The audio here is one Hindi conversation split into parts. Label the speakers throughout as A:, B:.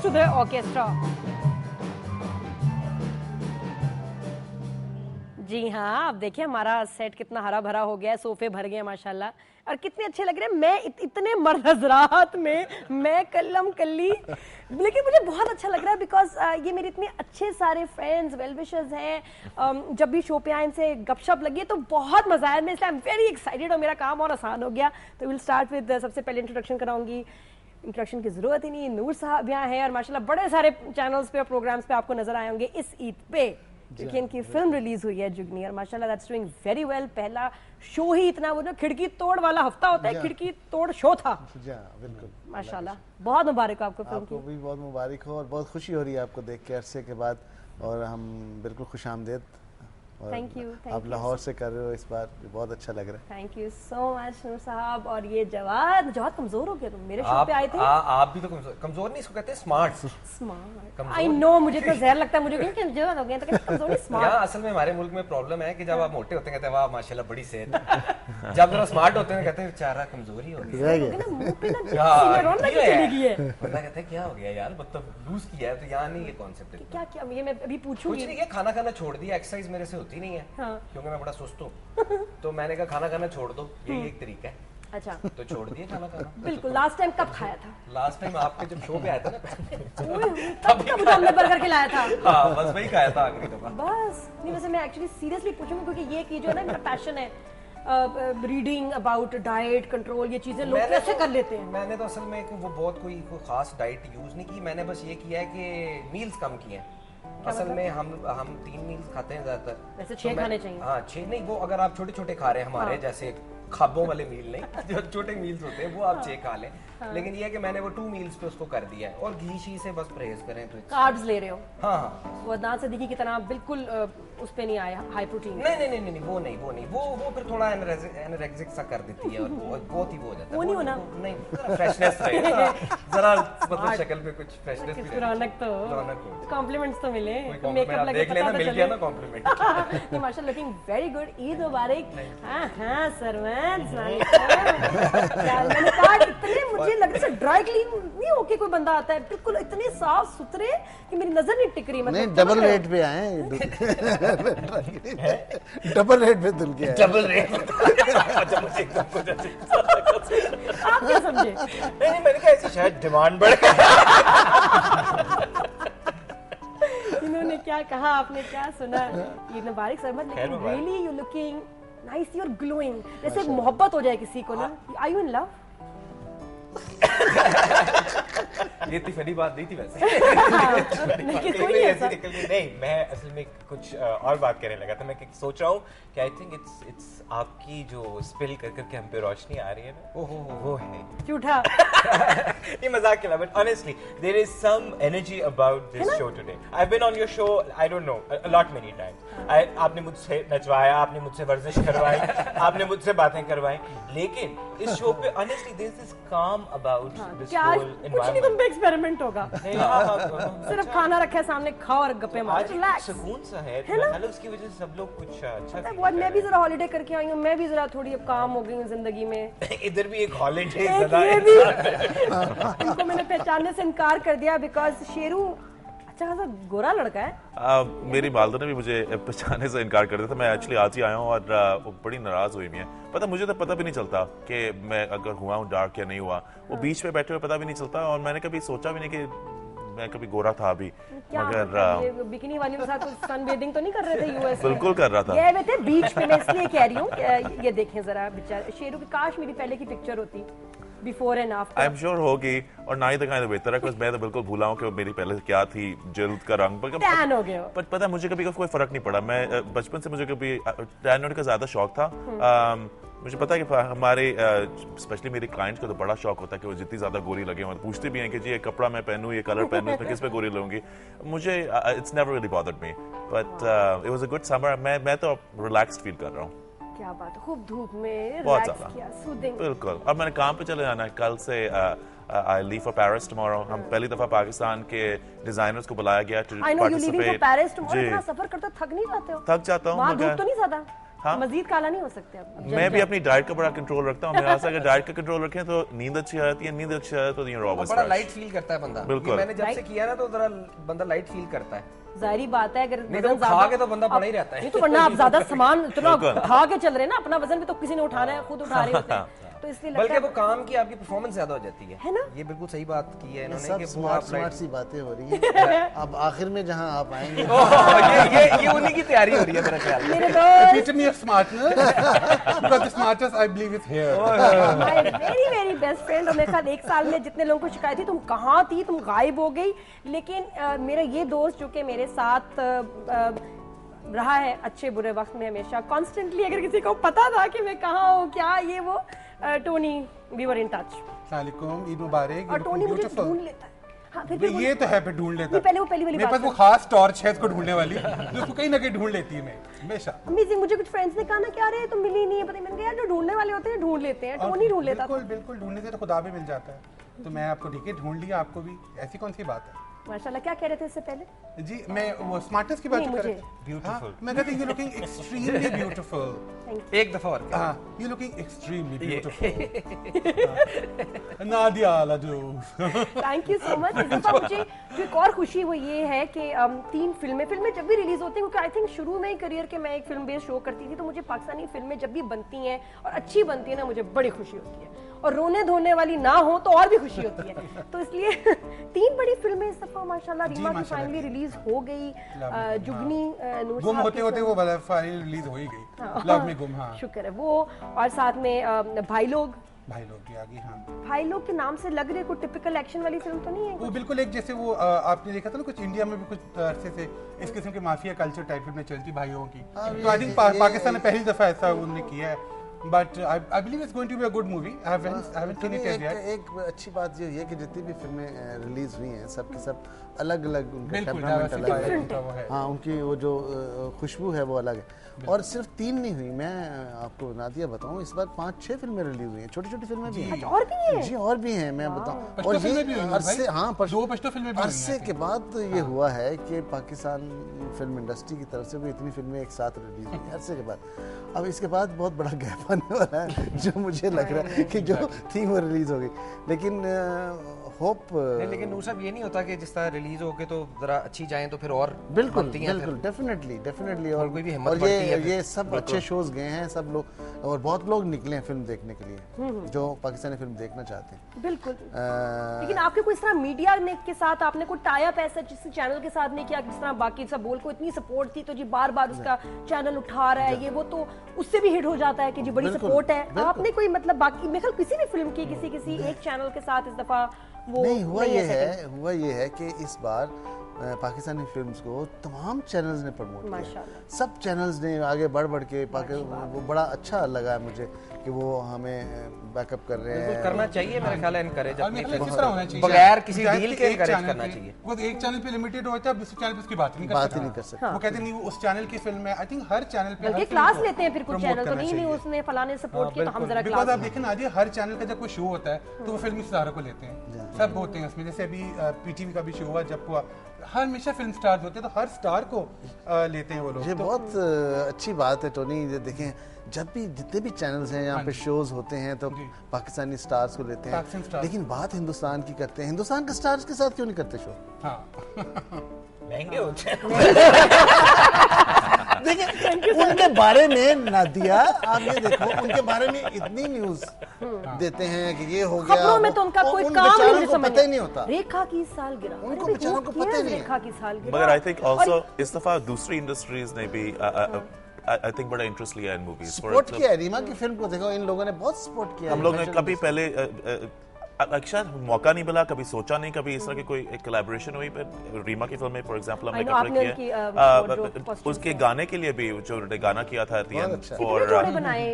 A: to the orchestra. जी हाँ, आप देखिए हमारा सेट कितना हरा भरा हो गया है, सोफे भर गए माशाल्लाह, और कितने अच्छे लग रहे हैं। मैं इतने मर्द हज़रात में मैं कल्लम कल्ली, लेकिन मुझे बहुत अच्छा लग रहा है बिकॉज ये मेरे इतने अच्छे सारे फ्रेंड्स वेल विशर्स हैं। जब भी शो पे आए इनसे गपशप लगी तो बहुत मजा आया, मैं इसलिए आई एम वेरी एक्साइटेड और मेरा काम और आसान हो गया। तो विल स्टार्ट विद सबसे पहले इंट्रोडक्शन कराऊंगी, इंट्रोडक्शन की जरूरत ही नहीं, नूर साहब यहाँ हैं और माशाल्लाह बड़े सारे चैनल्स पे और प्रोग्राम्स पे आपको नजर आए होंगे इस ईद पे, क्योंकि इनकी फिल्म रिलीज हुई है जुगनी और माशाल्लाह दैट्स डूइंग वेरी वेल। पहला शो ही इतना वो ना खिड़की तोड़ वाला हफ्ता होता है, खिड़की तोड़ शो था।
B: बिल्कुल
A: माशाल्लाह, बहुत मुबारक हो आपको फिल्म की।
B: आपको भी बहुत मुबारक हो और बहुत खुशी हो रही है आपको देख के अरसे के बाद, और हम बिल्कुल खुशामदीद।
A: Thank you.
B: आप लाहौर से कर रहे हो इस बार, बहुत अच्छा लग रहा है।
A: थैंक यू सो मच नूर साहब। और ये जवाद कमजोर हो गया, तुम मेरे शो पे आए थे।
C: आप भी तो कमजोर नहीं, इसको कहते हैं स्मार्ट।
A: स्मार्ट, आई नो, मुझे तो जहर लगता है, मुझे क्यों कमजोर हो गए तो कमजोर नहीं, स्मार्ट।
C: यार असल में हमारे मुल्क में प्रॉब्लम है कि जब आप मोटे होते हैं कहते हैं वाह माशाल्लाह बड़ी सेहत, जब जरा स्मार्ट होते हैं कहते हैं बेचारा कमजोरी हो गई
A: ना, मुंह पे ना रौनक चली गई है,
C: वरना कहते हैं क्या हो गया यार, मतलब लूज किया है। तो यहाँ नहीं, ये कॉन्सेप्ट
A: क्या क्या ये मैं अभी पूछूंगी।
C: कुछ नहीं है, खाना खाना छोड़ दिया, एक्सरसाइज मेरे से होती नहीं है क्योंकि मैं बड़ा सुस्त हूँ, तो मैंने कहा खाना खाना छोड़ दो, यही एक तरीका है।
A: अच्छा,
C: तो छोड़ दिए खाना खाना।
A: बिल्कुल। लास्ट टाइम कब खाया था?
C: लास्ट टाइम आपके जब शो पे आया था ना
A: तब मुझे हमने बर्गर खिलाया था।
C: हाँ बस वही खाया था आखिरी दफा।
A: बस नहीं, वैसे मैं एक्चुअली सीरियसली पूछूंगी क्योंकि ये की जो है ना मेरा पैशन है, रीडिंग अबाउट डाइट कंट्रोल, ये चीजें लोग कैसे कर लेते हैं।
C: मैंने तो असल में वो बहुत कोई खास डाइट यूज नहीं की, मैंने बस ये किया है कि मील्स कम किए हैं। असल में हम 3 मील्स खाते हैं ज्यादातर,
A: वैसे 6 खाने चाहिए।
C: हाँ 6 नहीं, वो अगर आप छोटे छोटे खा रहे हैं हमारे जैसे खाबों वाले मील नहीं, जो छोटे मील्स होते हैं वो आप 6 खा लें। लेकिन ये है कि मैंने वो 2 मील्स पे उसको कर दिया है, और घी शी से बस परहेज करें तो
A: कार्ब्स ले रहे हो।
C: हाँ
A: वो अदनान सदीकी की तरह बिल्कुल उस पे नहीं आया, हाई प्रोटीन।
C: नहीं वो नहीं, वो फिर थोड़ा एनरेक्सिक सा कर देती है और बहुत ही वो हो जाता है।
A: वो नहीं होना,
C: नहीं फ्रेशनेस रहेगा जरा, मतलब शक्ल पे कुछ फ्रेशनेस भी,
A: रौनक तो, कॉम्प्लीमेंट्स तो मिले,
C: मेकअप लगे पता तो चले ना कॉम्प्लीमेंट।
A: नहीं माशाल्लाह, लुकिंग वेरी गुड। ईद मुबारक। हाँ सरवंत, मैंने कहा इतने मुझे लग रहा है ड्राई क्लीन नहीं होके कोई बंदा आता है, बिल्कुल इतने साफ सुथरे कि मेरी नजर नहीं टिक रही।
B: मतलब डबल रेट पे आए, डबल रेट पे धुल के आए।
C: डबल रेट अच्छा मुझे एकदम कुछ
A: आप क्या समझे?
C: नहीं मैंने कहा ऐसी शायद डिमांड बढ़ गई।
A: इन्होंने क्या कहा, आपने क्या सुना? ये मुबारक सरमत, लेकिन really you looking nice, you are glowing. जैसे मोहब्बत हो जाए किसी को ना, आर यू इन लव?
C: ये इतनी फनी बात नहीं थी वैसे।
D: नहीं, मैं असल में कुछ और बात करने लगा था। मैं सोच रहा हूँ कि आई थिंक इट्स आपकी जो स्पिल कर करके हम पे रोशनी आ रही है ना, वो है
A: झूठा।
D: ये मजाक के अलावा honestly there is some energy about this show today. I have been on your show, I don't know, a lot many times. आपने मुझसे नचवाया, आपने मुझसे वर्जिश करवाई, आपने मुझसे बातें करवाई, लेकिन इस शो पे ऑनेस्टली देयर इज दिस काम अबाउट दिस होल एनवायरनमेंट।
A: कुछ नहीं, तुम पे एक्सपेरिमेंट होगा। सिर्फ खाना रखा है सामने, खाओ और गप्पे मारो, रिलैक्स।
D: सुकून सा है मतलब, उसकी वजह से सब लोग कुछ अच्छा।
A: वो मैं भी जरा हॉलिडे करके आई हूँ, मैं भी जरा थोड़ी अब काम हो गई हूँ जिंदगी में।
D: इधर भी एक हॉलिडे
A: इनको मैंने पहचानने से इनकार कर दिया बिकॉज शेरू अच्छा खासा गोरा लड़का है।
E: मेरी वालदा ने भी मुझे पहचानने से इनकार कर दिया था। मैं एक्चुअली आज ही आया हूँ और बड़ी नाराज हुई है। मुझे तो पता भी नहीं चलता कि मैं अगर हुआ हूँ डार्क या नहीं हुआ। वो बीच पे बैठे हुए पता भी नहीं चलता, और मैंने कभी सोचा भी नहीं कि मैं कभी गोरा था अभी।
A: मगर बिकिनी वाली के साथ सन बेदिंग तो नहीं कर रहे थे यूएस में?
E: बिल्कुल कर रहा था।
A: गए हुए थे बीच पे, मैं इसलिए कह रही हूँ। ये देखें जरा बेचारे शेरू की, काश मेरी पहले की पिक्चर होती, before and after.
E: I am sure होगी, और ना ही दिखाएं तो बेहतर है, क्योंकि मैं तो बिल्कुल भूला हूँ कि मेरी पहले क्या थी, जिल्द का रंग
A: टैन हो गया।
E: पर पता है मुझे कभी कोई फर्क नहीं पड़ा। मैं बचपन से मुझे कभी टैन होने का ज्यादा शौक था। मुझे पता है कि हमारे स्पेशली मेरे क्लाइंट्स को तो बड़ा शौक होता है कि वो जितनी ज्यादा गोरी लगे, मतलब पूछते भी हैं कि जी ये कपड़ा मैं पहनूं, ये कलर पहनूं, इसमें किस पे गोरी लगूंगी। मुझे it's never really bothered me, but it was a good summer. मैं तो रिलैक्स्ड फील कर रहा हूँ।
A: क्या बात है, खूब धूप में
E: बहुत
A: रिलैक्स किया, सूदिंग।
E: बिल्कुल। अब मैंने काम पे चले जाना है कल से। I leave for Paris tomorrow. हम पहली दफा पाकिस्तान के डिजाइनर्स को बुलाया गया to
A: I know you leaving for
E: participate.
A: Paris tomorrow। इतना सफर करते हो, थक नहीं जाते हो?
E: थक जाता हूँ,
A: वहाँ धूप तो नहीं ज्यादा?
E: हाँ।
A: मजीद काला नहीं हो सकते आप?
E: मैं भी अपनी डाइट का बड़ा कंट्रोल रखता हूँ। मेरे ख्याल से अगर डाइट का कंट्रोल रखें तो नींद अच्छी आती है, नींद अच्छी आती है तो you're always
C: बड़ा
E: fresh।
C: लाइट फील करता है बंदा।
E: बिल्कुल।
C: ये मैंने जब से किया ना तो जरा बंदा लाइट फील करता है।
A: जाहिर बात है, अगर
C: नहीं तो
A: वजन
C: खा
A: ज्यादा
C: के तो बंदा पड़ा ही रहता है।
A: नहीं तो वरना आप ज्यादा सामान इतना
E: बिल्कुल।
A: उठा के चल रहे हैं ना, अपना वजन भी तो किसी ने उठाना है, खुद उठा रहे होते हैं, तो इसलिए लगता
C: बल्कि
A: है
C: वो काम की आपकी परफॉर्मेंस ज्यादा हो जाती है
A: ना?
C: ये बिल्कुल सही बात की है इन्होंने
B: सब
C: कि वो
B: स्मार्ट
C: आप
B: स्मार्ट
C: लाइट
B: सी बातें हो रही हैं। अब आखिर में जहां आप आएंगे
C: ये उन्हीं की तैयारी हो रही है मेरा ख्याल में।
A: मेरे दोस्त
F: Epitome of smartness. Because the smartest, I believe, is here.
A: My very very best friend, और मेरे ख्याल 1 साल में जितने लोगों को शिकायत थी तुम कहाँ थी, तुम गायब हो गई, लेकिन मेरा ये दोस्त जो कि मेरे साथ रहा है अच्छे बुरे वक्त में हमेशा कॉन्स्टेंटली, अगर किसी को पता था कि मैं कहाँ हूँ क्या, ये वो Tony, we were in touch.
F: Assalamualaikum, Eid Mubarak.
A: और टोनी मुझे
F: Beautiful.
A: ढूंढ लेता है। हाँ, फिर
F: नहीं, ये तो है पे ढूंढ लेता
A: नहीं, पहले वो पहली वाली
F: मेरे
A: बात
F: पास वो
A: है।
F: खास टॉर्च है इसको ढूंढने वाली जो उसको कहीं ना कहीं ढूंढ लेती है मैं हमेशा।
A: अमेजिंग। मुझे कुछ फ्रेंड्स ने कहा ना, क्या रे तुम मिली नहीं है, पता नहीं, मैंने कहा यार जो ढूंढने वाले होते हैं ढूंढ लेते हैं, टोनी ढूंढ लेता था।
F: बिल्कुल बिल्कुल, ढूंढने से तो खुदा भी मिल जाता है। तो मैं आपको ठीक है ढूंढ लिया, आपको भी, ऐसी कौन सी बात है।
A: माशाल्लाह। क्या कह रहे थे इससे पहले?
F: जी मैं वो स्मार्टनेस की बात
A: नहीं,
F: कर रहा
A: मुझे।
F: ब्यूटीफुल, मैं कहती हूँ यू लुकिंग एक्सट्रीमली ब्यूटीफुल।
C: एक दफा और क्या?
F: हाँ, you looking extremely beautiful. Nadia लाजू।
A: Thank you so much. इस दफा मुझे जो एक और खुशी वो ये है कि 3 फिल्में जब भी रिलीज होती हैं, क्योंकि आई थिंक शुरू में ही करियर के मैं एक फिल्म बेस्ड शो करती थी, तो मुझे पाकिस्तानी फिल्में जब भी बनती हैं और अच्छी बनती है ना, मुझे बड़ी खुशी होती है, और रोने धोने वाली ना हो तो और भी खुशी होती है। तो इसलिए 3 बड़ी फिल्में इस दफा माशाल्लाह रीमा की फाइनली रिलीज हो गई। जुगनी नूर
F: गुम
A: साहब
F: होते
A: की
F: होते
A: फिल्म-
F: वो वाला फाइल रिलीज हो ही गई, लव में गुम। हाँ,
A: शुक्र है वो, और साथ में भाई लोग
F: भाई लोग की आ गई। हाँ,
A: भाई लोग के नाम से लग रही कोई टिपिकल एक्शन वाली फिल्म तो नहीं है?
F: वो बिल्कुल एक जैसे वो आपने देखा था ना, कुछ इंडिया में भी कुछ अरसे से इस किस्म के माफिया कल्चर टाइप फिल्में चलती भाइयों की, तो आई थिंक पाकिस्तान ने पहली दफा ऐसा उन्होंने किया है। But I believe it's going to be a good movie. I haven't seen it yet.
B: एक अच्छी बात ये है कि जितनी भी फिल्में रिलीज हुई हैं सब की सब अलग अलग, उनका
F: बिल्कुल
B: टेम्परामेंट अलग है।
F: diversified वो है।
B: हाँ, उनकी वो जो खुशबू है वो अलग है। और सिर्फ 3 नहीं हुई, मैं आपको नादिया बताऊं, इस बार 5-6 फिल्में रिलीज हुई हैं, छोटी छोटी फिल्में भी हैं।
A: और भी है?
B: जी और भी हैं, मैं बताऊं।
F: पश्तो
B: और
F: फिल्में भी हुई हैं
B: अरसे,
F: भाई?
B: हाँ,
F: 2 पश्तो फिल्में भी हुई हैं,
B: अरसे
F: I
B: के
F: think।
B: बाद ये हुआ है कि पाकिस्तान फिल्म इंडस्ट्री की तरफ से भी इतनी फिल्में एक साथ रिलीज हुई हैं अरसे के बाद। अब इसके बाद बहुत बड़ा गैप आने वाला है, जो मुझे लग रहा है कि जो थी वो रिलीज हो गई, लेकिन होप।
C: नहीं, लेकिन नूर साहब ये नहीं होता कि जिस तरह रिलीज हो के तो जरा अच्छी जाए तो फिर और
B: बिल्कुल
C: बनती हैं
B: बिल्कुल, डेफिनेटली।
C: और कोई भी हिम्मत
B: और
C: बढ़ती है
B: ये सब अच्छे शोज गए हैं सब लोग, और बहुत लोग निकले हैं फिल्म देखने के लिए जो पाकिस्तानी फिल्म देखना चाहते हैं।
A: बिल्कुल। लेकिन आपके कोई इस तरह मीडिया ने के साथ आपने कोई टाई अप ऐसा जिस चैनल के साथ नहीं किया, जिस तरह बाकी सब बोल को इतनी सपोर्ट थी तो जी बार बार उसका चैनल उठा रहा है, ये वो, तो उससे भी हिट हो जाता है कि जी बड़ी
B: बिल्कुल,
A: सपोर्ट है।
B: बिल्कुल।
A: आपने कोई मतलब बाकी मेरे ख्याल किसी भी फिल्म की किसी एक चैनल के साथ इस दफा वो
B: नहीं हुआ
A: setting?
B: ये है कि इस बार पाकिस्तानी फिल्म्स को तमाम चैनल्स ने प्रमोट किया,
A: माशाल्लाह।
B: सब चैनल्स ने आगे बढ़ बढ़ के वो बड़ा अच्छा लगा मुझे कि वो हमें बैकअप कर रहे
C: बिल्कुल
B: हैं।
C: करना चाहिए मेरे ख्याल है, एनकरेज
F: और मेरे ख्याल इसी तरह होना चाहिए,
C: बगैर किसी
F: जाहिर
C: डील
F: है
C: के
F: एक
C: एनकरेज
F: चैनल
C: करना
F: पे-
C: चाहिए।
F: वो एक चैनल पे लिमिटेड होता है, दूसरे चैनल पे उसकी बात नहीं कर
B: बात
F: सकते।
B: ही नहीं कर सकते।
F: वो कहते नहीं वो उस चैनल की फिल्म है। आई थिंक हर चैनल पे
A: बल्कि
F: हर फिल्म
A: क्लास
F: को
A: लेते हैं फिर कुछ
F: promote
A: चैनल तो
F: करना
A: नहीं
F: चाहिए।
A: उसने फलाने सपोर्ट किया तो हम जरा
F: बिकॉज
A: क्लास
F: आप देखें ना जी, हर चैनल का जब कोई शो होता है तो वो फिल्मी सितारों को लेते हैं, सब होते हैं उसमें। जैसे अभी पीटीवी का भी शो हुआ, जब हुआ, हर हमेशा फिल्म स्टार्स होते हैं, तो हर स्टार को लेते हैं वो लोग।
B: ये
F: तो
B: बहुत अच्छी बात है टोनी। ये देखें, जब भी जितने भी चैनल्स हैं यहाँ पे शोज होते हैं तो पाकिस्तानी स्टार्स को लेते
F: पाकिस्तानी
B: हैं,
F: स्टार्स।
B: लेकिन बात हिंदुस्तान की करते हैं। हिंदुस्तान के स्टार्स के साथ क्यों नहीं करते शो?
F: हाँ
D: महंगे होते हैं।
B: देखिए उनके बारे में नादिया, आप ये देखो, उनके बारे में इतनी न्यूज देते हैं कि ये हो गया,
A: खबरों में तो उनका
B: वो-
A: कोई
B: उन
A: काम
B: बेचारों
A: नहीं
B: को
A: समझ
B: पता ही नहीं होता।
A: रेखा की सालगिरह,
B: उनको
A: अरे
B: बेचारों को
A: वो
B: पता ही
A: किया
B: नहीं है।
A: रेखा की सालगिरह।
E: मगर आई थिंक
A: और
E: ऑल्सो इस दफा दूसरी इंडस्ट्रीज ने भी आई थिंक बड़ा इंटरेस्ट लिया इन मूवीज।
B: सपोर्ट किया है रीमा की फिल्म को, देखो इन लोगों ने बहुत सपोर्ट किया है।
E: हम लोग ने कभी पहले शायद मौका नहीं मिला, कभी सोचा नहीं, कभी इस तरह की कोई एक कोलैबोरेशन हुई। पर रीमा की फिल्म में फॉर एग्जांपल हमने
A: I know, आपने
E: कपड़े
A: उनकी,
E: किए
A: costumes
E: उसके गाने के लिए भी, जो उन्होंने गाना किया था at the end
B: अच्छा।
A: कितने
E: for
A: जोड़े बनाए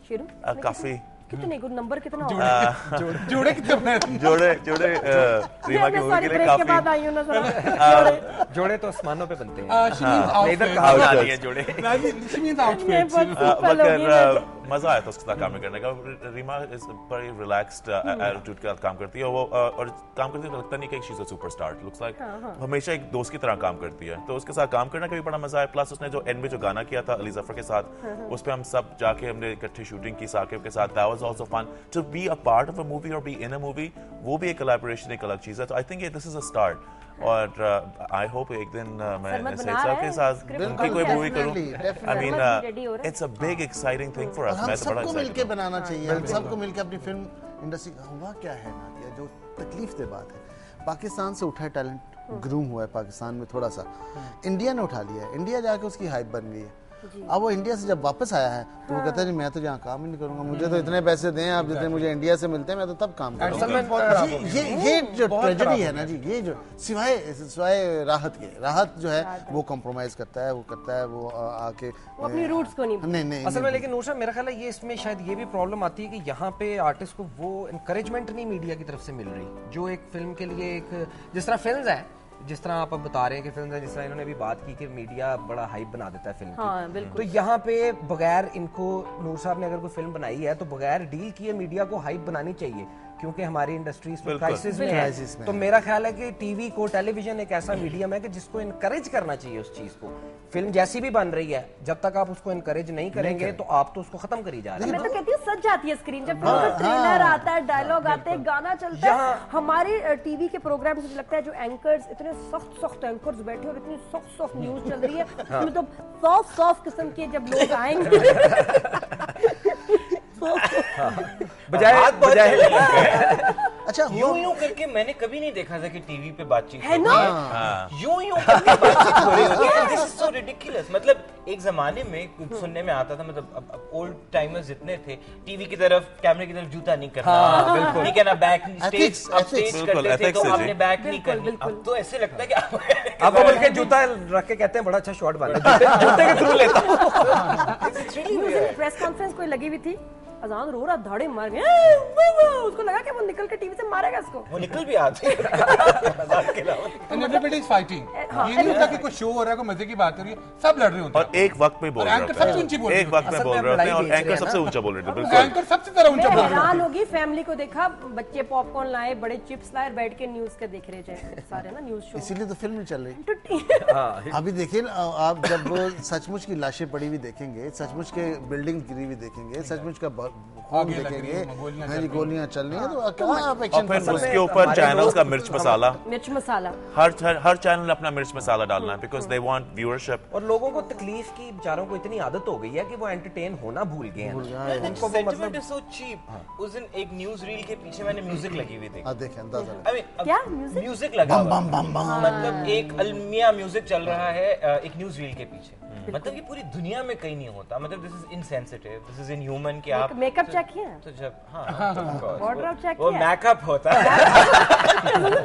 A: शेरू?
E: काफी
A: कितने गुड नंबर कितना होगा?
F: जोड़े कितने बने?
E: जोड़े रीमा की मूवी
A: सॉरी
E: के लिए
A: ब्रेक के
E: काफी
A: बाद आई हूं ना जरा।
C: जोड़े तो आसमानों पे बनते हैं,
F: She means
C: इधर
F: outfits.
C: कहा जा रही है जोड़े।
F: She means
A: ये
F: outfits.
A: बहुत सिंपल हो गई ना।
E: मजा आया था उसके साथ काम करने का। रीमा इज बड़ी रिलैक्स्ड एटीट्यूड के साथ काम करती है वो, और काम करती है तो लगता नहीं कि she is a superstar, looks like हमेशा एक दोस्त की तरह काम करती है, तो उसके साथ काम करने का भी बड़ा मजा आया। प्लस उसने जो एंड में जो गाना किया था अली जफर के साथ, उस पे हम सब जाके हमने इकट्ठे शूटिंग की साकिब के साथ, that was also fun to be a part of a movie और बी इन अ मूवी, वो भी एक कोलैबोरेशन एक अलग चीज है। तो I think this is a start, और आई होप एक दिन मैं सैयद साहब के साथ उनकी कोई मूवी करूं। I mean it's a big exciting thing for us.
B: हम
E: मैं तो बड़ा
B: सबको मिलके
E: एक्साइटेड
B: बनाना चाहिए, हम सबको मिलके अपनी फिल्म इंडस्ट्री। हुआ क्या है नादिया, जो तकलीफ दे बात है, पाकिस्तान से उठा है टैलेंट, ग्रूम हुआ है पाकिस्तान में थोड़ा सा, इंडिया ने उठा लिया है, इंडिया जाके उसकी हाइप बन गई है। अब वो इंडिया से जब वापस आया है तो वो कहता है मैं तो यहाँ काम ही नहीं करूंगा, मुझे तो इतने पैसे दें आप जितने मुझे इंडिया से मिलते हैं, मैं तो तब काम करूंगा। ये जो ट्रेजेडी है ना जी, ये जो सिवाय राहत जो है वो कॉम्प्रोमाइज करता है, वो करता है, वो आके
A: वो अपनी रूट्स को नहीं
C: असल में। लेकिन नूर साहब मेरा ख्याल है ये इसमें शायद ये भी प्रॉब्लम आती है कि यहाँ पे आर्टिस्ट को वो इंकरेजमेंट नहीं मीडिया की तरफ से मिल रही, जो एक फिल्म के लिए एक जिस तरह फिल्म है, जिस तरह आप अब बता रहे हैं कि फिल्म है, जिस तरह इन्होंने भी बात की कि मीडिया बड़ा हाइप बना देता है फिल्म की।
A: हाँ, बिल्कुल।
C: तो यहाँ पे बगैर इनको, नूर साहब ने अगर कोई फिल्म बनाई है तो बगैर डील किए मीडिया को हाइप बनानी चाहिए, क्योंकि हमारी इंडस्ट्री क्राइसिस में है। तो मेरा ख्याल है कि टीवी को, टेलीविजन एक ऐसा मीडियम है कि जिसको इनकरेज करना चाहिए उस चीज को। फिल्म जैसी भी बन रही है, जब तक आप उसको इनकरेज नहीं करेंगे तो आप तो उसको खत्म करी जा रहे हैं।
A: मैं तो कहती हूँ सज जाती है स्क्रीन जब फिल्म का ट्रेलर आता है, डायलॉग आते हैं, गाना चलता है। हमारे टीवी के प्रोग्राम मुझे लगता है जो एंकर्स, इतने सख्त एंकर्स बैठे और इतनी सख्त न्यूज चल रही है, उसमें तो सॉफ्ट किस्म के जब लोग आएंगे
C: बजाय
B: अच्छा
D: यूं करके मैंने कभी नहीं देखा था कि टीवी पे बातचीत
A: है ना,
D: यूं करके बातचीत हो रही होती है। This is so ridiculous. मतलब एक जमाने में सुनने में आता था, मतलब अब ओल्ड टाइमर्स जितने थे, टीवी की तरफ, कैमरे की तरफ जूता नहीं करना, ठीक है ना, बैक स्टेज करते थे तो आपने बैक नहीं करनी। अब तो ऐसे लगता है कि
C: अब बोल के जूता रख के कहते हैं बड़ा अच्छा शॉट बना, जूते के थ्रू लेता हूं।
A: प्रेस कॉन्फ्रेंस कोई लगी हुई थी, अजान रो रहा, धाड़े मार गया, उसको लगा कि वो निकल के टीवी से मारेगा इसको,
D: वो निकल भी आते हैं।
F: And everybody is fighting. ये नहीं होता कि कोई शो हो रहा है, कोई मजे की बात हो रही है, सब लड़ रहे होते
E: और एक वक्त में बोल रहे
F: एंकर सबसे ऊंची बोल
E: हैं,
F: रही
E: एक वक्त में बोल रहे होते हैं, और एंकर सबसे ऊंचा बोल रहे थे।
F: हैं।
E: बिल्कुल
F: एंकर सबसे ज्यादा ऊंचा
A: मैं
F: बोल रहे
A: हैरान होगी, फैमिली को देखा, बच्चे पॉपकॉर्न लाए, बड़े चिप्स लाए, बैठ के न्यूज के देख रहे थे सारे ना न्यूज शो।
B: इसीलिए तो फिल्म नहीं चल रही। अभी देखिए आप जब सचमुच की लाशें पड़ी हुई देखेंगे, सचमुच के बिल्डिंग गिरी हुई देखेंगे, सचमुच का खून देखेंगे, हाँ जी, गोलियां चल रही हैं, तो क्या आप एक्शन
E: और फिर उसके ऊपर चैनल्स का मिर्च मसाला, हर चैनल अपना मिर्च मसाला डालना है, बिकॉज दे वांट व्यूअरशिप।
C: और लोगों को तकलीफ की बेचारों को इतनी आदत हो गई है कि वो एंटरटेन होना भूल गए हैं।
D: उनको सेंटिमेंट इज सो चीप। उस दिन एक न्यूज रील के पीछे मैंने म्यूजिक लगी हुई देखी।
B: देखें अंदाजा
A: क्या
D: म्यूजिक लगा हुआ, मतलब एक अलमिया म्यूजिक चल रहा है एक न्यूज रील के पीछे। मतलब ये पूरी दुनिया में कहीं नहीं होता। मतलब this is insensitive, this is inhuman कि आप
A: मेकअप चेक किया,
D: तो जब
A: वार्डरोब चेक
D: वो
A: किया,
D: मेकअप होता है।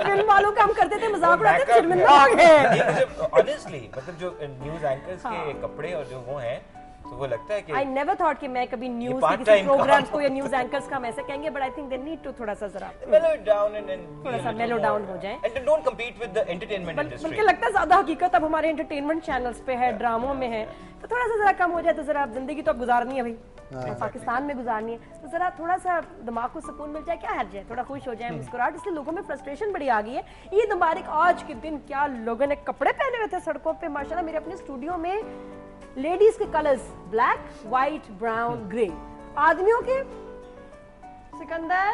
A: फिल्म वालों काम करते थे, मजाक उड़ाते थे, शर्मिंदा हो गए।
D: ऑनेस्टली मतलब जो न्यूज एंकर्स के कपड़े और जो वो हैं, तो वो लगता है कि
A: I never thought कि मैं कभी न्यूज
D: part
A: के किसी
D: time
A: प्रोग्राम्स
D: काम
A: को या न्यूज एंकर्स का हम ऐसे कहेंगे, but I think they need to थोड़ा सा जरा
D: mellow it down and
A: थोड़ा सा mellow down हो जाए।
D: and don't compete with the entertainment industry।
A: बल्कि लगता है ज्यादा हकीकत अब हमारे एंटरटेनमेंट चैनल्स पे है, ड्रामों में है, तो थोड़ा सा जरा कम हो जाए तो जरा जिंदगी तो अब गुजारनी है भाई, पाकिस्तान में गुजारनी है, तो जरा थोड़ा सा दिमाग को सुकून मिल जाए, क्या हर्ज है, थोड़ा खुश हो जाए, मुस्कुराहट। इसलिए लोगों में फ्रस्ट्रेशन बड़ी आ गई है। ईद मुबारक आज के दिन क्या लोगों ने कपड़े पहने हुए थे सड़कों पे, माशाल्लाह। मेरे अपने स्टूडियो में लेडीज के colours black, white, brown, grey, आदमियों के सिकंदर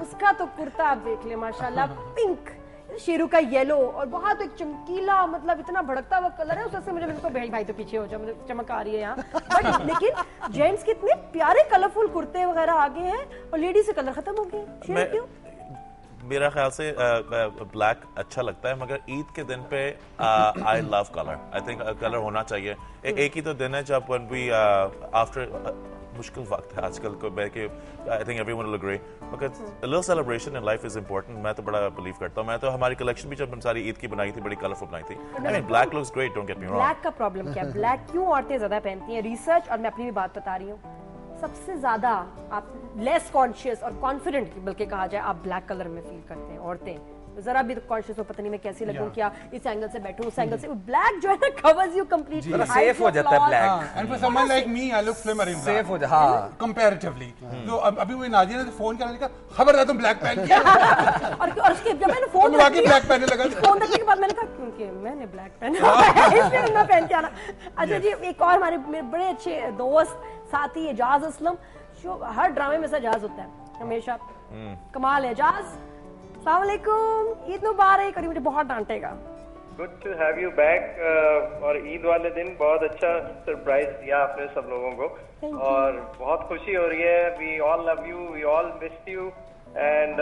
A: उसका तो कुर्ता आप देख ले माशाल्लाह, पिंक, शेरू का येलो, और बहुत एक चमकीला, मतलब इतना भड़कता हुआ कलर है उससे मुझे बिल्कुल भाई तो पीछे हो जाओ, मुझे चमक आ रही है यहाँ। बट लेकिन जेंट्स के इतने प्यारे कलरफुल कुर्ते वगैरह आ गए हैं और लेडीज से कलर खत्म हो गए। शेरू क्यों?
E: मेरा ख्याल से ब्लैक अच्छा लगता है, मगर ईद के दिन पे I love colour. I think colour होना चाहिए। एक ही तो दिन है जब when we आफ्टर मुश्किल वक्त है आजकल को, I think everyone will agree, because a little celebration in life is important। मैं तो बड़ा बिलीव करता हूँ। मैं तो हमारी कलेक्शन भी जब हम सारी ईद की बनाई थी, बड़ी कलरफुल बनाई थी। I mean black looks great, don't get me wrong.
A: Black का प्रॉब्लम क्या है? ब्लैक क्यों औरतें ज्यादा पहनती हैं? रिसर्च, और मैं अपनी भी बात बता रही हूँ, सबसे ज्यादा आप लेस कॉन्शियस और कॉन्फिडेंट बल्कि कहा जाए आप ब्लैक कलर में फील करते हैं औरतें जरा भी कॉन्शियस हो पता नहीं मैं कैसी लगूं, क्या इस एंगल से बैठूं उस एंगल से, ब्लैक जो है ना कवर्स यू कंप्लीटली,
C: सेफ हो जाता है black.
F: And for someone like me, I look slimmer in black.
C: Safe हो जाता हाँ
F: Comparatively. तो अभी वो नादिया ने फोन किया, कहा खबरदार तुम ब्लैक पहन के
A: और उसके जब मैंने फोन
F: वाकई ब्लैक पहनने लगा।
A: फोन रखने के बाद मैंने कहा क्योंकि मैंने ब्लैक पहना है इसलिए मैं पहन के आना। अच्छा जी, एक और हमारे मेरे बड़े अच्छे दोस्त साथी एजाज असलम, जो हर ड्रामे में से एजाज होता है हमेशा, कमाल है एजाज। अस्सलाम वालेकुम, ईद मुबारक। और ये मुझे बहुत डांटेगा।
G: Good to have you back. और ईद वाले दिन बहुत अच्छा सरप्राइज दिया आपने सब लोगों को और बहुत खुशी हो रही है। We all love you, we all missed you and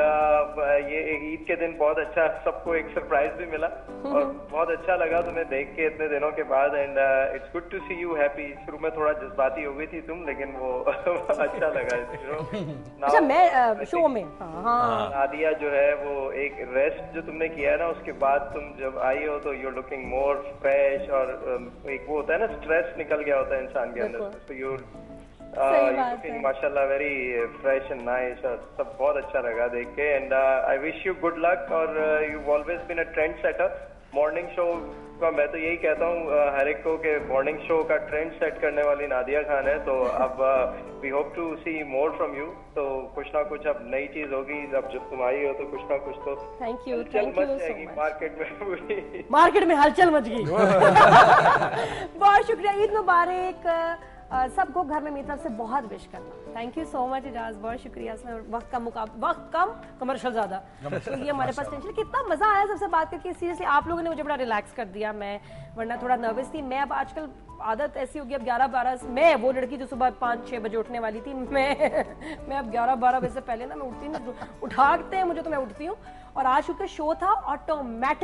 G: ये ईद के दिन बहुत अच्छा सबको एक सरप्राइज भी मिला और बहुत अच्छा लगा तुम्हें देख के इतने दिनों के बाद and it's good to see you happy. शुरू में थोड़ा जज्बाती हो गई थी तुम, लेकिन वो अच्छा लगा।
A: अच्छा मैं शो में
G: नादिया जो है वो एक रेस्ट जो तुमने किया है ना, उसके बाद तुम जब आई हो तो you are looking more fresh और एक वो होता है ना स्ट्रेस निकल गया होता है इंसान के अंदर, तो यू माशाल्लाह वेरी फ्रेश एंड नाइस और सब बहुत अच्छा लगा देख के and I wish you good luck. और you always been a trend setter. Morning show का मैं तो यही कहता हूँ हर एक को कि मॉर्निंग शो का ट्रेंड सेट करने वाली नादिया खान है, तो अब we hope to see more from you. तो कुछ ना कुछ अब नई चीज होगी, अब जब तुम आई हो तो कुछ ना कुछ तो
A: थैंक यू
G: मार्केट में
A: मार्केट में हलचल मच गई। बहुत शुक्रिया, ईद मुबारक सबको घर में मेरी तरफ से बहुत विश करना। Thank you so much Ijaz, बहुत शुक्रिया। इसमें वक्त कम कमर्शियल ज्यादा, तो ये हमारे पास टेंशन। कितना मजा आया सबसे बात करके, सीरियसली आप लोगों ने मुझे बड़ा रिलैक्स कर दिया। मैं वरना थोड़ा नर्वस थी। मैं अब आजकल आदत ऐसी होगी, अब 11-12 मैं वो लड़की जो सुबह 5-6 बजे उठने वाली थी, मैं अब 11-12 बजे से पहले ना मैं उठती नहीं, उठाते हैं मुझे तो मैं उठती हूँ। और आज क्योंकि शो था ऑटोमेटिक